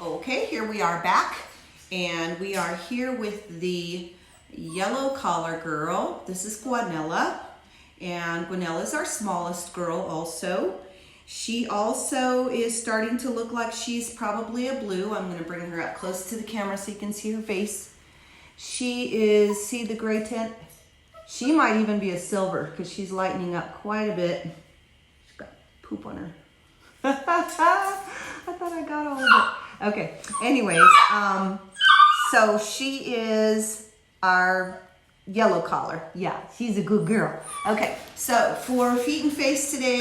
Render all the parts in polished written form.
Okay, here we are back, and we are here with the yellow collar girl. This is Guanella, and Guanella is our smallest girl also. She also is starting to look like she's probably a blue. I'm going to bring her up close to the camera so you can see her face. She is, see the gray tint? She might even be a silver because she's lightening up quite a bit. She's got poop on her. I thought I got all of it. Okay, anyways, so she is our yellow collar. Yeah, she's a good girl. Okay, so for feet and face today,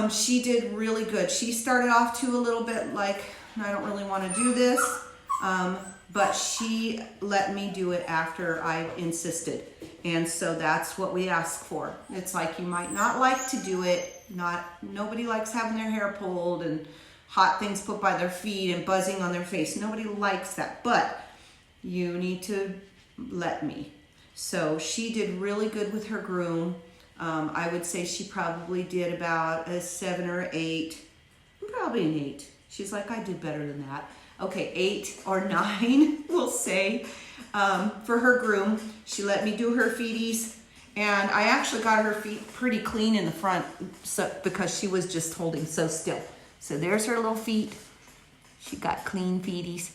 she did really good. She started off too a little bit like, I don't really want to do this, but she let me do it after I insisted. And so that's what we ask for. It's like you might not like to do it. Nobody likes having their hair pulled and hot things put by their feet and buzzing on their face. Nobody likes that, but you need to let me. So she did really good with her groom. I would say she probably did about a 7 or 8, probably an 8. She's like, I did better than that. Okay, 8 or 9, we'll say. For her groom, she let me do her feeties, and I actually got her feet pretty clean in the front because she was just holding so still. So there's her little feet. She got clean feeties.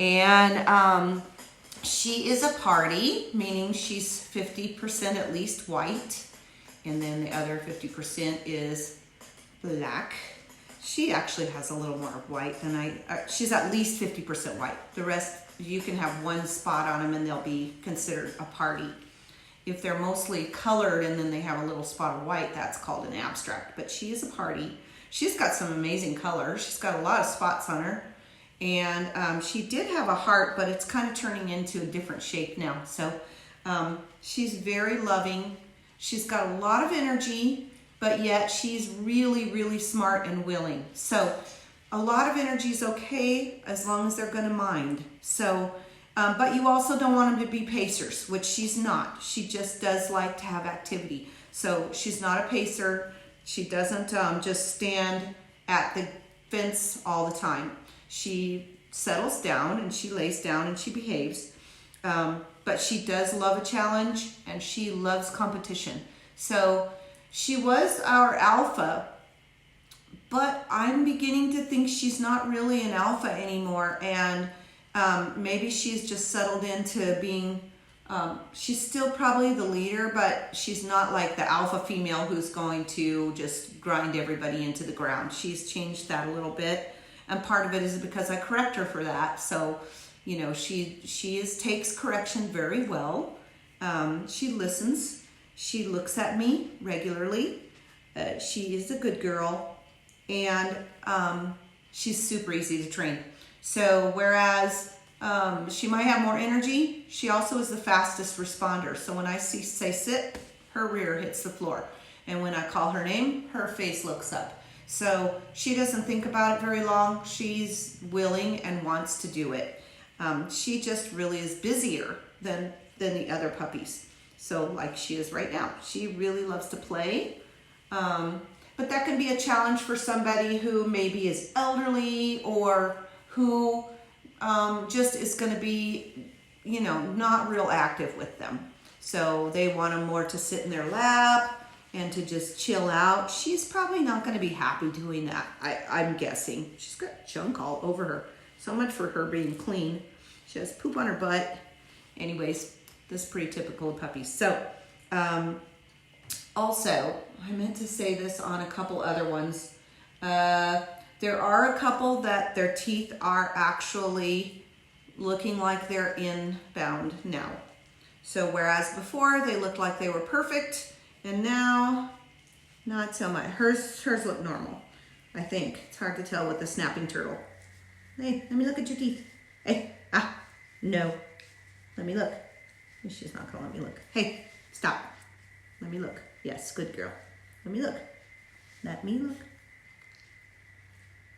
And she is a party, meaning she's 50% at least white. And then the other 50% is black. She actually has a little more white than she's at least 50% white. The rest, you can have one spot on them and they'll be considered a party. If they're mostly colored and then they have a little spot of white, that's called an abstract. But she is a party. She's got some amazing colors. She's got a lot of spots on her. And she did have a heart, but it's kind of turning into a different shape now. So she's very loving. She's got a lot of energy, but yet she's really, really smart and willing. So a lot of energy is okay as long as they're going to mind. So, but you also don't want them to be pacers, which she's not. She just does like to have activity. So she's not a pacer. She doesn't just stand at the fence all the time. She settles down and she lays down and she behaves. But she does love a challenge and she loves competition. So she was our alpha, but I'm beginning to think she's not really an alpha anymore. And maybe she's just settled into being, she's still probably the leader, but she's not like the alpha female who's going to just grind everybody into the ground. She's changed that a little bit. And part of it is because I correct her for that. So, you know, she takes correction very well. She listens. She looks at me regularly. She is a good girl. And she's super easy to train. So whereas she might have more energy, she also is the fastest responder. So when I say sit, her rear hits the floor. And when I call her name, her face looks up. So she doesn't think about it very long. She's willing and wants to do it. She just really is busier than the other puppies. So like she is right now. She really loves to play. But that can be a challenge for somebody who maybe is elderly or who just is going to be, you know, not real active with them. So they want them more to sit in their lap and to just chill out. She's probably not going to be happy doing that, I'm guessing. She's got junk all over her. So much for her being clean. She has poop on her butt. Anyways, this is pretty typical of puppies. So, also, I meant to say this on a couple other ones. There are a couple that their teeth are actually looking like they're inbound now. So whereas before they looked like they were perfect, and now not so much. Hers look normal, I think. It's hard to tell with the snapping turtle. Hey, let me look at your teeth. Hey, no. Let me look. She's not gonna let me look. Hey, stop. Let me look. Yes, good girl. Let me look. Let me look.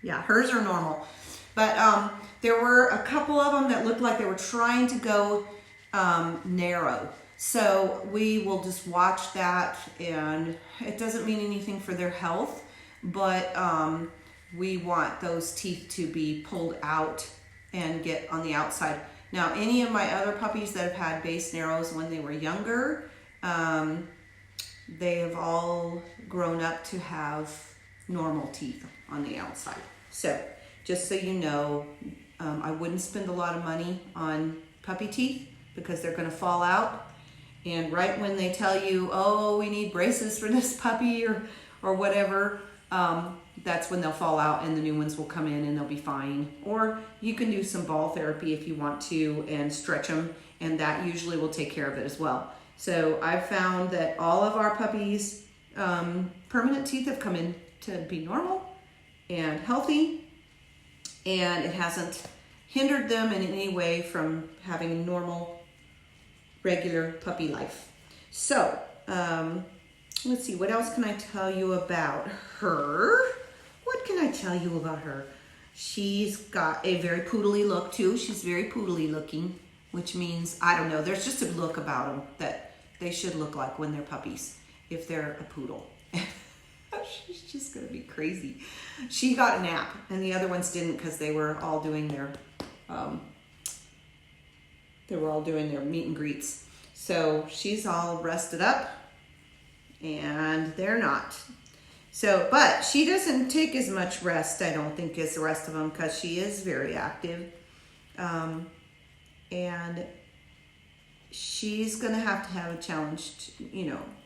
Yeah, hers are normal. But there were a couple of them that looked like they were trying to go narrow. So we will just watch that, and it doesn't mean anything for their health, but we want those teeth to be pulled out and get on the outside. Now, any of my other puppies that have had base narrows when they were younger, they have all grown up to have normal teeth on the outside. So just so you know, I wouldn't spend a lot of money on puppy teeth because they're going to fall out. And right when they tell you, oh, we need braces for this puppy or whatever, that's when they'll fall out and the new ones will come in and they'll be fine. Or you can do some ball therapy if you want to and stretch them, and that usually will take care of it as well. So I've found that all of our puppies' permanent teeth have come in to be normal and healthy, and it hasn't hindered them in any way from having a normal, regular puppy life. So, let's see, what else can I tell you about her? What can I tell you about her? She's got a very poodly look too. She's very poodly looking, which means, I don't know, there's just a look about them that they should look like when they're puppies, if they're a poodle. She's just gonna be crazy. She got a nap and the other ones didn't because they were all doing their meet and greets. So she's all rested up and they're not. So, but she doesn't take as much rest, I don't think, as the rest of them because she is very active. And she's going to have a challenged,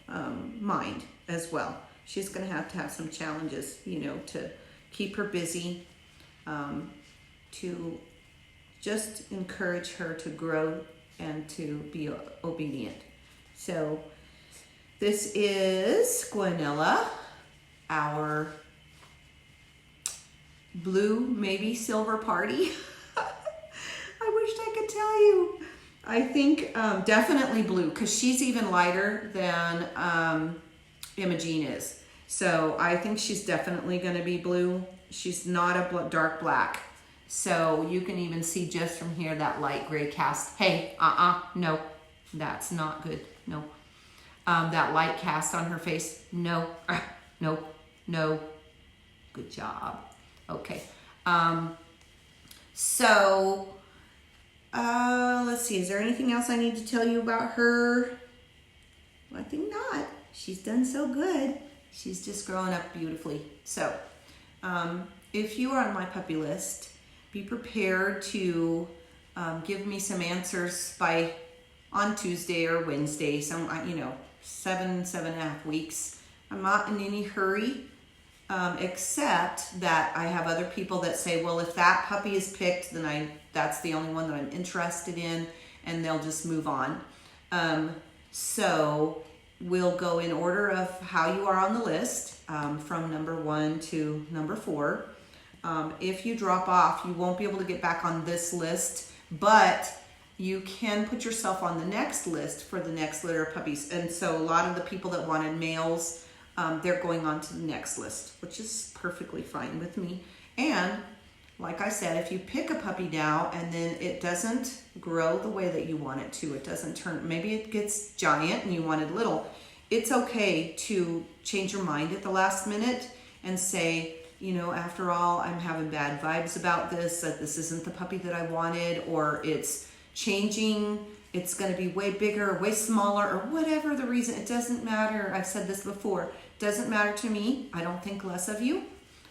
mind as well. She's going to have some challenges, to keep her busy, to just encourage her to grow and to be obedient. So this is Guanella, our blue, maybe silver party. I wish I could tell you. I think definitely blue because she's even lighter than Imogene is. So I think she's definitely going to be blue. She's not a dark black. So you can even see just from here that light gray cast. Hey, no, that's not good. No. That light cast on her face. No, no. Good job. Okay. Let's see. Is there anything else I need to tell you about her? Well, I think not. She's done so good. She's just growing up beautifully. So, if you are on my puppy list, be prepared to give me some answers on Tuesday or Wednesday. Some, 7.5 weeks. I'm not in any hurry, except that I have other people that say, well, if that puppy is picked, then that's the only one that I'm interested in, and they'll just move on. So we'll go in order of how you are on the list, from number 1 to number 4. If you drop off, you won't be able to get back on this list, but you can put yourself on the next list for the next litter of puppies. And so a lot of the people that wanted males, they're going on to the next list, which is perfectly fine with me. And like I said, if you pick a puppy now and then it doesn't grow the way that you want it to, it doesn't turn, maybe it gets giant and you wanted little, it's okay to change your mind at the last minute and say, after all, I'm having bad vibes about this, that this isn't the puppy that I wanted, or it's changing, it's going to be way bigger or way smaller or whatever the reason. It doesn't matter. I've said this before. It doesn't matter to me. I don't think less of you.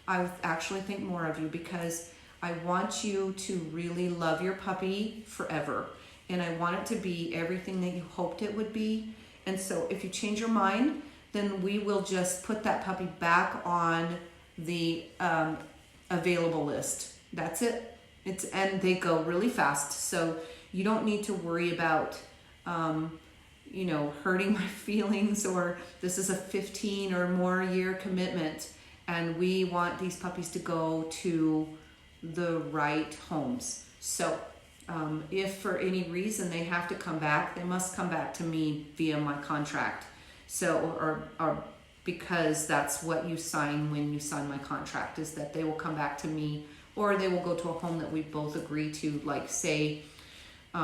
I actually think more of you because I want you to really love your puppy forever. And I want it to be everything that you hoped it would be. And so if you change your mind, then we will just put that puppy back on the available list. That's it. And they go really fast. So you don't need to worry about, hurting my feelings, or this is a 15 or more year commitment. And we want these puppies to go to the right homes. So if for any reason they have to come back, they must come back to me via my contract. So, or because that's what you sign when you sign my contract, is that they will come back to me, or they will go to a home that we both agree to. Like say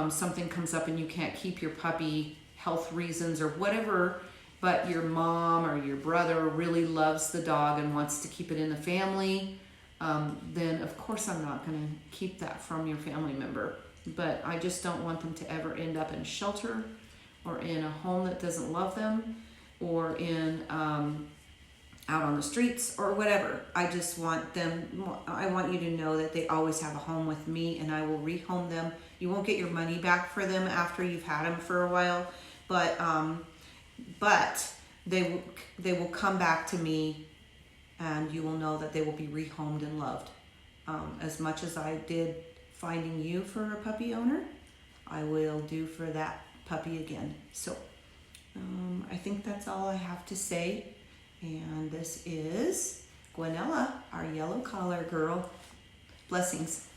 something comes up and you can't keep your puppy, health reasons or whatever, but your mom or your brother really loves the dog and wants to keep it in the family, then of course I'm not going to keep that from your family member. But I just don't want them to ever end up in a shelter or in a home that doesn't love them, or in out on the streets or whatever. I just want them, I want you to know that they always have a home with me, and I will rehome them. You won't get your money back for them after you've had them for a while, but they will come back to me, and you will know that they will be rehomed and loved. As much as I did finding you for a puppy owner, I will do for that puppy again. So I think that's all I have to say. And this is Guanella, our yellow collar girl. Blessings.